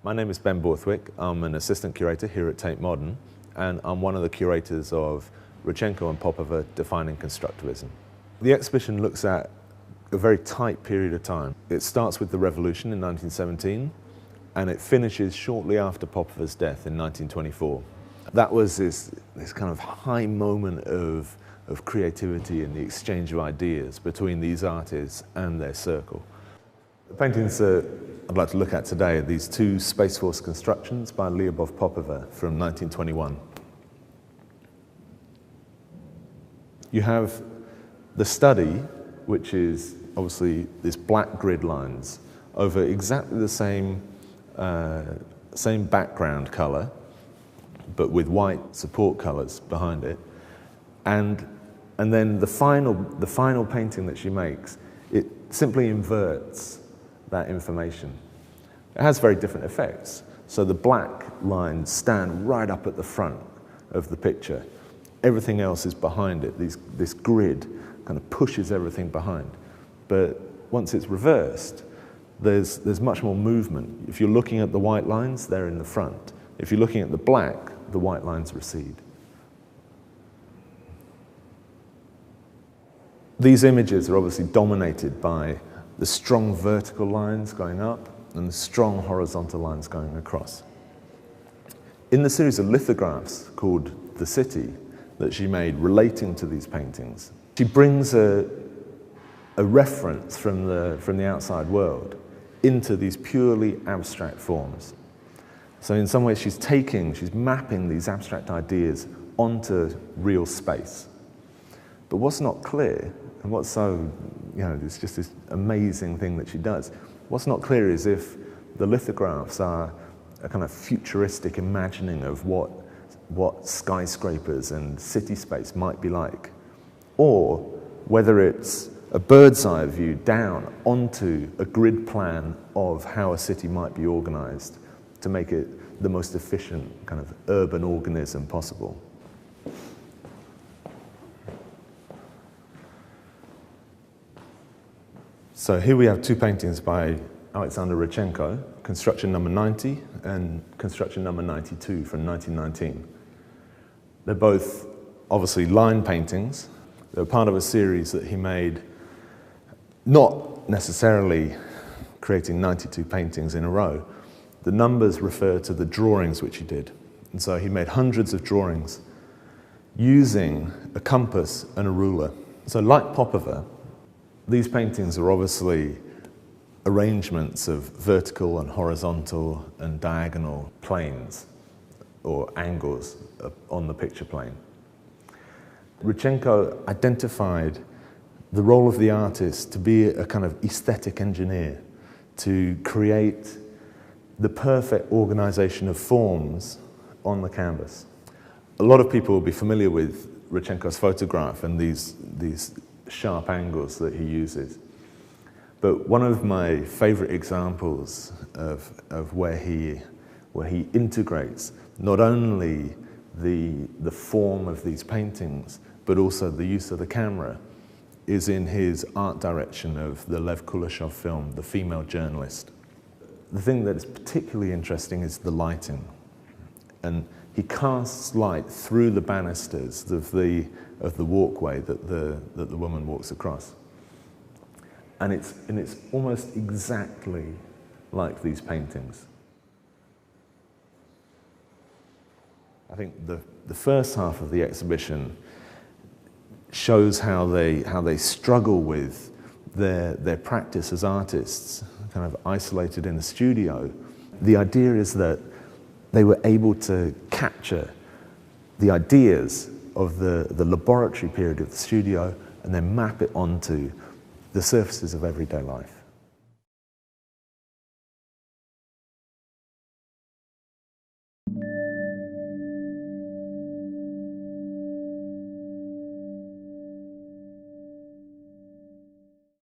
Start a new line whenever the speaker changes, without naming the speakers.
My name is Ben Borthwick. I'm an assistant curator here at Tate Modern, and I'm one of the curators of Rodchenko and Popova defining constructivism. The exhibition looks at a very tight period of time. It starts with the revolution in 1917, and it finishes shortly after Popova's death in 1924. That was this kind of high moment of creativity and the exchange of ideas between these artists and their circle. The paintings that I'd like to look at today are these two Space Force constructions by Liubov Popova from 1921. You have the study, which is obviously these black grid lines over exactly the same background color, but with white support colors behind it. And then the final painting that she makes, it simply inverts that information. It has very different effects. So the black lines stand right up at the front of the picture. Everything else is behind it. This grid kind of pushes everything behind. But once it's reversed, there's much more movement. If you're looking at the white lines, they're in the front. If you're looking at the black, the white lines recede. These images are obviously dominated by the strong vertical lines going up and the strong horizontal lines going across. In the series of lithographs called The City that she made relating to these paintings, she brings a reference from the outside world into these purely abstract forms. So in some ways she's mapping these abstract ideas onto real space. But what's not clear, and what's so, it's just this amazing thing that she does, what's not clear is if the lithographs are a kind of futuristic imagining of what skyscrapers and city space might be like, or whether it's a bird's eye view down onto a grid plan of how a city might be organized to make it the most efficient kind of urban organism possible. So here we have two paintings by Aleksandr Rodchenko, construction number 90 and construction number 92 from 1919. They're both obviously line paintings. They're part of a series that he made, not necessarily creating 92 paintings in a row. The numbers refer to the drawings which he did. And so he made hundreds of drawings using a compass and a ruler. So like Popova, these paintings are obviously arrangements of vertical and horizontal and diagonal planes or angles on the picture plane. Rodchenko identified the role of the artist to be a kind of aesthetic engineer, to create the perfect organization of forms on the canvas. A lot of people will be familiar with Rodchenko's photograph and these sharp angles that he uses. But one of my favorite examples of where he integrates not only the form of these paintings, but also the use of the camera, is in his art direction of the Lev Kuleshov film, The Female Journalist. The thing that is particularly interesting is the lighting. And he casts light through the banisters of the walkway that the woman walks across. And it's almost exactly like these paintings. I think the first half of the exhibition shows how they struggle with their practice as artists, kind of isolated in a studio. The idea is that they were able to capture the ideas of the laboratory period of the studio and then map it onto the surfaces of everyday life.